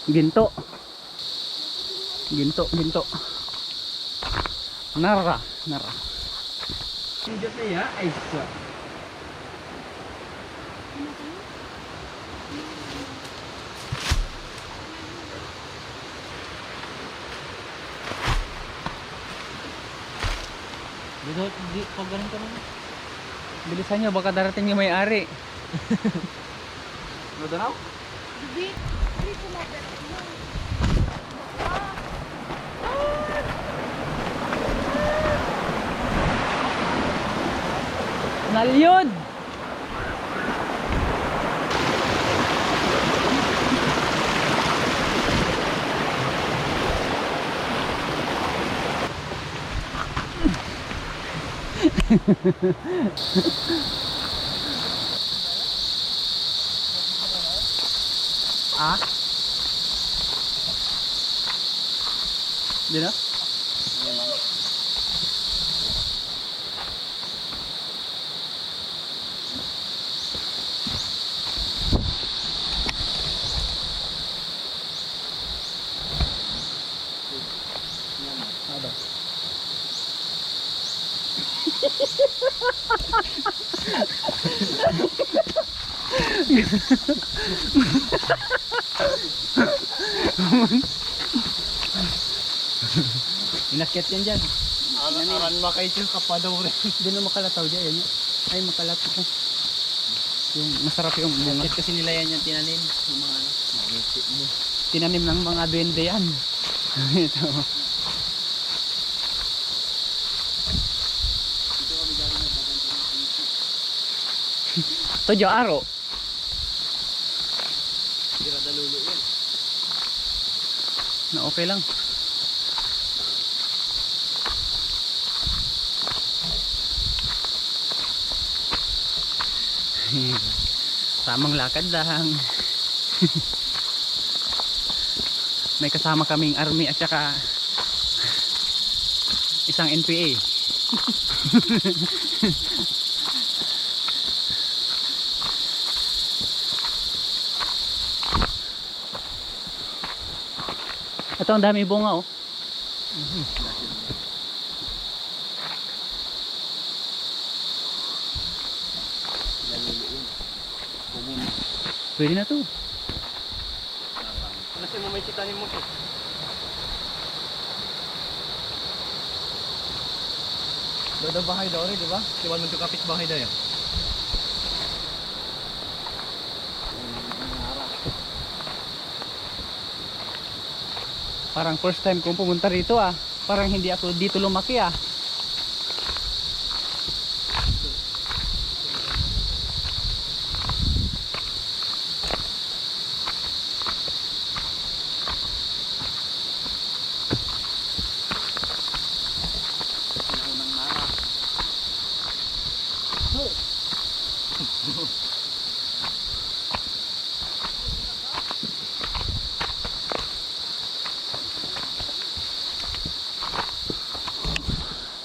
Ginto. Ginto, ginto. Nara, nara. Hindi ya, ay sa. Di pag ganun ka naman. Bilisan nyo, baka darating yung may-ari. Ano daw? Nalyod! Ah? Di na? Inakyat yan dyan. Aran makaityo ka pa daw rin. Hindi na makalataw dyan. Yan. Ay, makalataw ko. Yung masarap yung bunga. Kasi nila yan yung tinanim. Yung mga ano. Tinanim ng mga duwende yan. Ito. Ito dyan aro. Tira dalulo yan. Na okay lang. Tamang lakad lang. May kasama kaming army at saka isang NPA. Ito ang dami bunga oh. Pwede na to. Nasi mo may titanim mo to. Dodo bahay daw rin, di ba? Siwan mo ito kapit bahay daw yan. Parang first time kong pumunta rito ah. Parang hindi ako dito lumaki ah.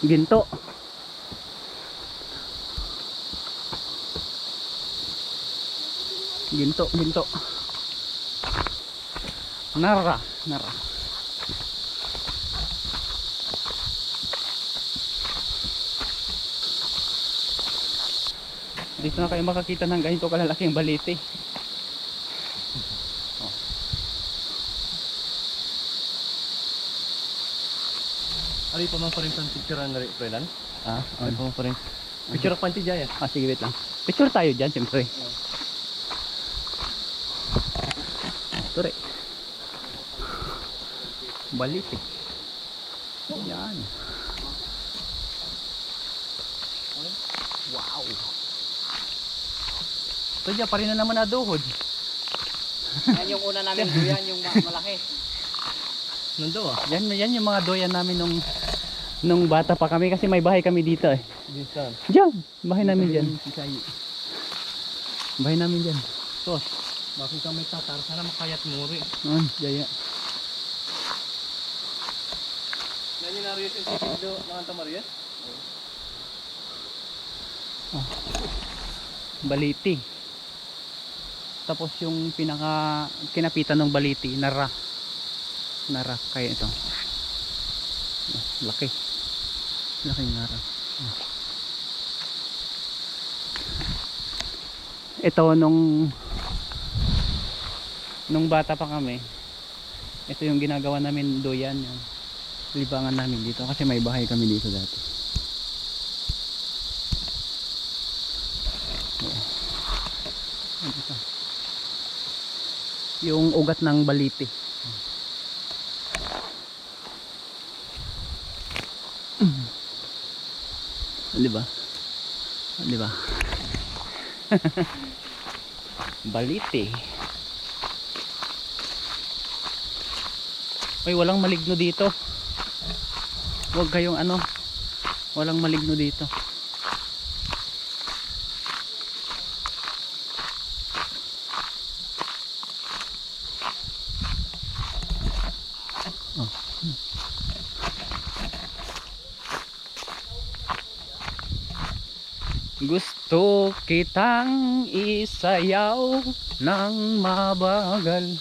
Ginto. Ginto, ginto. Nara, nara. Dito na kayo makakita ng ganito kalalaking balete. Ari pa man pa rin picturean na rin, Fredan? Ah, Ari pa man pa rin. Picture of panty dyan. ah, sige, wait lang. Picture tayo dyan, siyempre. Ture. Balete. Yan. Wow. Ito dyan, pa rin na naman naduhod. Yan yung una namin duyan, yung malaki. Nando ah. Yan yung mga doyan namin nung bata pa kami kasi may bahay kami dito eh. Dito. Diyan, bahay namin diyan. Bahay namin diyan. Tos, bakit ka may tatar? Sana makayat mo rin. Jaya. Yan yung nariyos yung sipid do, mga tamariyos? Oh. Baliti. Tapos yung pinaka kinapitan ng baliti, nara. Nara kaya ito. Laki. Laking nara. Ito nung bata pa kami, ito yung ginagawa namin doyan, yung libangan namin dito kasi may bahay kami dito dati. Ito. Yung ugat ng baliti. Di ba? Di ba? Baliti. Ay, walang maligno dito. Huwag kayong ano, walang maligno dito. Oh. Gusto kitang isayaw ng mabagal.